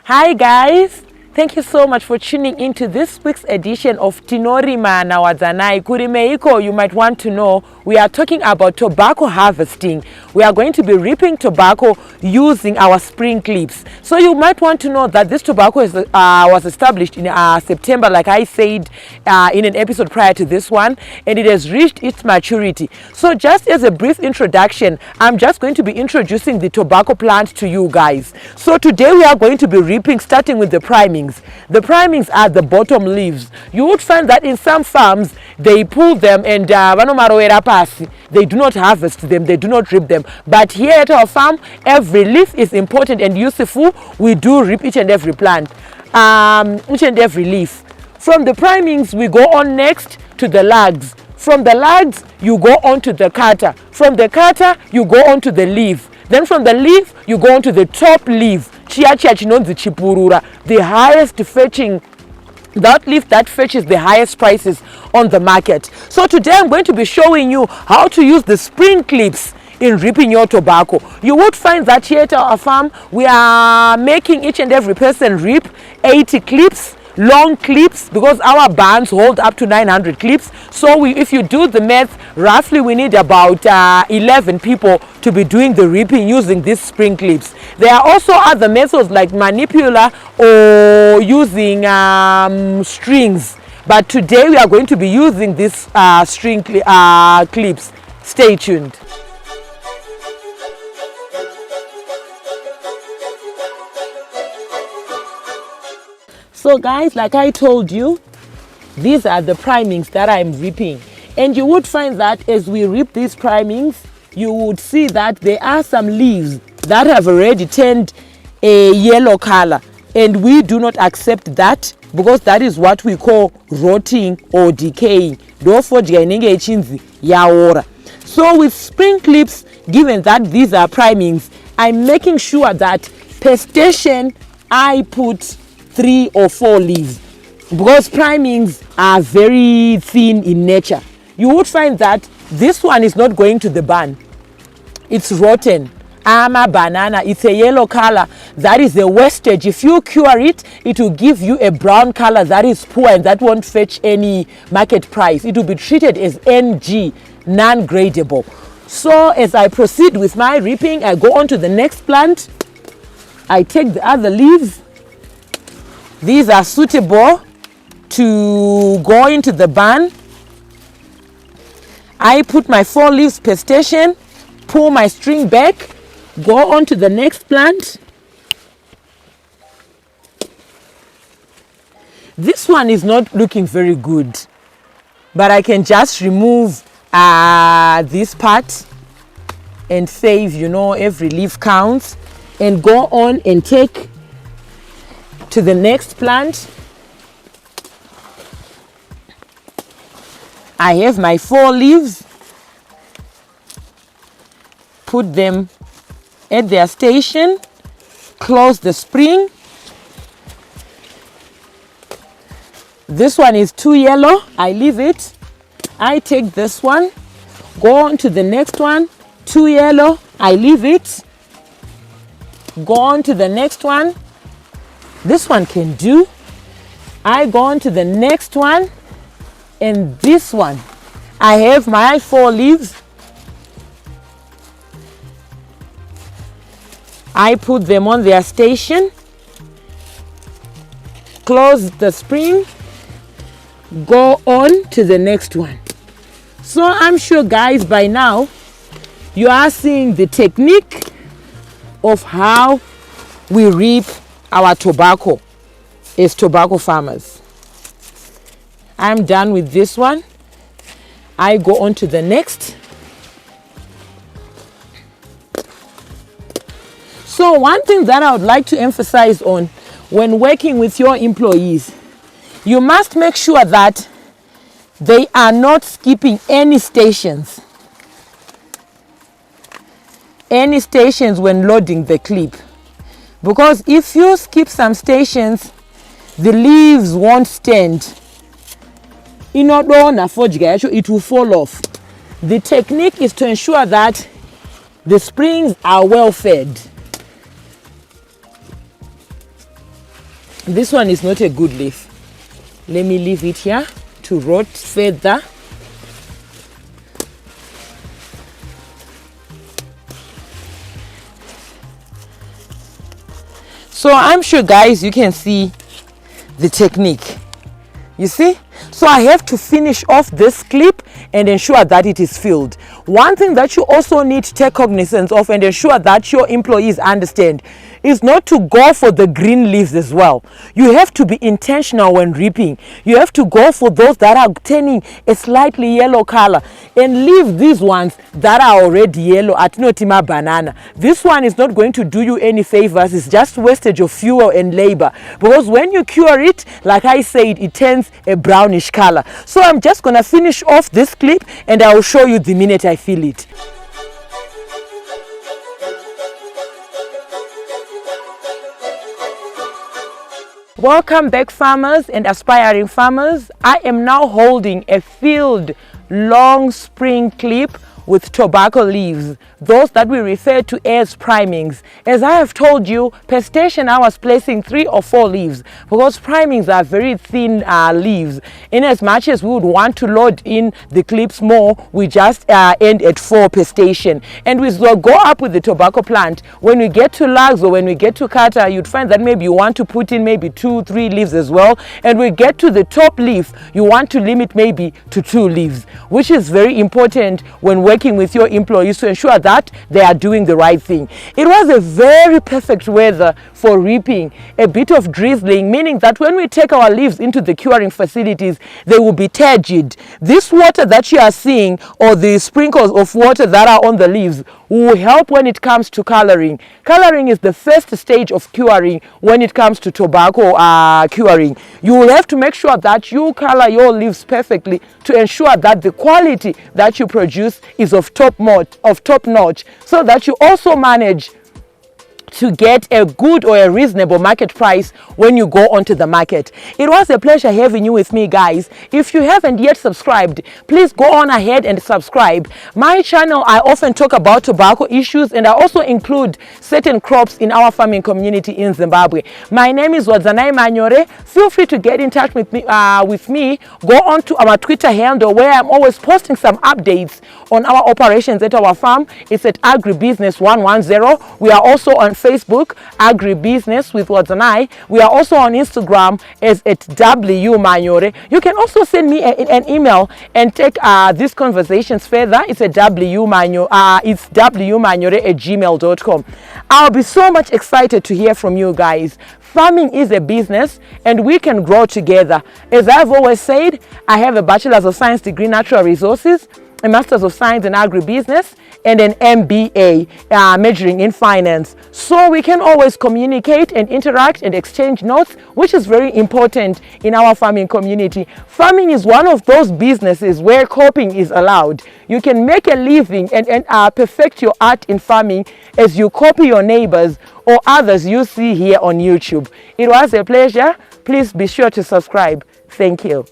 Hi guys, thank you so much for tuning into this week's edition of Tinorima na Wadzanai. Kurimeiko, you might want to know, we are talking about tobacco harvesting. We are going to be reaping tobacco using our spring clips. So you might want to know that this tobacco was established in September, like I said in an episode prior to this one, and it has reached its maturity. So just as a brief introduction, I'm just going to be introducing the tobacco plant to you guys. So today we are going to be reaping, starting with the primings. The primings are the bottom leaves. You would find that in some farms, they pull them and they do not harvest them, they do not reap them. But here at our farm, every leaf is important and useful. We do reap each and every plant, each and every leaf. From the primings, we go on next to the lags. From the lags, you go on to the cutter. From the cutter, you go on to the leaf. Then from the leaf, you go on to the top leaf. The highest fetching, that leaf that fetches the highest prices on the market. So today I'm going to be showing you how to use the spring clips in reaping your tobacco. You would find that here at our farm, we are making each and every person reap 80 clips, long clips, because our barns hold up to 900 clips. So if you do the math, roughly we need about 11 people to be doing the reaping using these spring clips. There are also other methods like manipular or using strings, but today we are going to be using these string clips. Stay tuned. So guys, like I told you, these are the primings that I'm reaping. And you would find that as we reap these primings, you would see that there are some leaves that have already turned a yellow color. And we do not accept that, because that is what we call rotting or decaying. So with spring clips, given that these are primings, I'm making sure that per station I put 3 or 4 leaves, because primings are very thin in nature. You would find that this one is not going to the barn. It's rotten. Banana, it's a yellow color. That is a wastage. If you cure it, it will give you a brown color that is poor and that won't fetch any market price. It will be treated as NG, non-gradable. So as I proceed with my reaping, I go on to the next plant. I take the other leaves. These are suitable to go into the barn. I put my 4 leaves per station, pull my string back, go on to the next plant. This one is not looking very good, but I can just remove this part and save, every leaf counts, and go on and take to the next plant. I have my 4 leaves, put them at their station, close the spring. This one is too yellow, I leave it. I take this one, go on to the next one, too yellow, I leave it. Go on to the next one. This one can do. I go on to the next one, and this one, I have my 4 leaves. I put them on their station, close the spring, go on to the next one. So I'm sure guys, by now you are seeing the technique of how we reap our tobacco as tobacco farmers. I'm done with this one. I go on to the next. So one thing that I would like to emphasize on when working with your employees, you must make sure that they are not skipping any stations when loading the clip. Because if you skip some stations, the leaves won't stand. It will fall off. The technique is to ensure that the springs are well fed. This one is not a good leaf. Let me leave it here to rot further. So I'm sure, guys, you can see the technique. You see? So I have to finish off this clip and ensure that it is filled. One thing that you also need to take cognizance of and ensure that your employees understand is not to go for the green leaves as well. You have to be intentional when reaping. You have to go for those that are turning a slightly yellow color and leave these ones that are already yellow at notima banana. This one is not going to do you any favors. It's just wastage of fuel and labor, because when you cure it, like I said, it turns a brownish color. So I'm just gonna finish off this clip and I will show you the minute I feel it. Welcome back, farmers and aspiring farmers. I am now holding a filled long spring clip with tobacco leaves, those that we refer to as primings. As I have told you, per station I was placing 3 or 4 leaves, because primings are very thin leaves. In as much as we would want to load in the clips more, we just end at 4 per station. And we will go up with the tobacco plant. When we get to lugs or when we get to kata, you'd find that maybe you want to put in maybe 2-3 leaves as well. And we get to the top leaf, you want to limit maybe to 2 leaves, which is very important when working with your employees to ensure that they are doing the right thing. It was a very perfect weather for reaping, a bit of drizzling, meaning that when we take our leaves into the curing facilities, they will be turgid. This water that you are seeing, or the sprinkles of water that are on the leaves, will help when it comes to coloring. Coloring is the first stage of curing when it comes to tobacco curing. You will have to make sure that you color your leaves perfectly to ensure that the quality that you produce is of top notch, so that you also manage to get a good or a reasonable market price when you go onto the market. It was a pleasure having you with me, guys. If you haven't yet subscribed, please go on ahead and subscribe. My channel, I often talk about tobacco issues, and I also include certain crops in our farming community in Zimbabwe. My name is Wadzanai Manyore. Feel free to get in touch with me. Go on to our Twitter handle, where I'm always posting some updates on our operations at our farm. It's at Agribusiness110. We are also on Facebook, Agribusiness with Wadzanai. We are also on Instagram as at W Manyore. You can also send me an email and take these conversations further. It's at wmanyore@gmail.com. I'll be so much excited to hear from you guys. Farming is a business and we can grow together. As I've always said, I have a Bachelor's of Science degree in Natural Resources, a Master's of Science in Agribusiness, and an MBA majoring in finance. So we can always communicate and interact and exchange notes, which is very important in our farming community. Farming is one of those businesses where copying is allowed. You can make a living and perfect your art in farming as you copy your neighbors or others you see here on YouTube. It was a pleasure. Please be sure to subscribe. Thank you.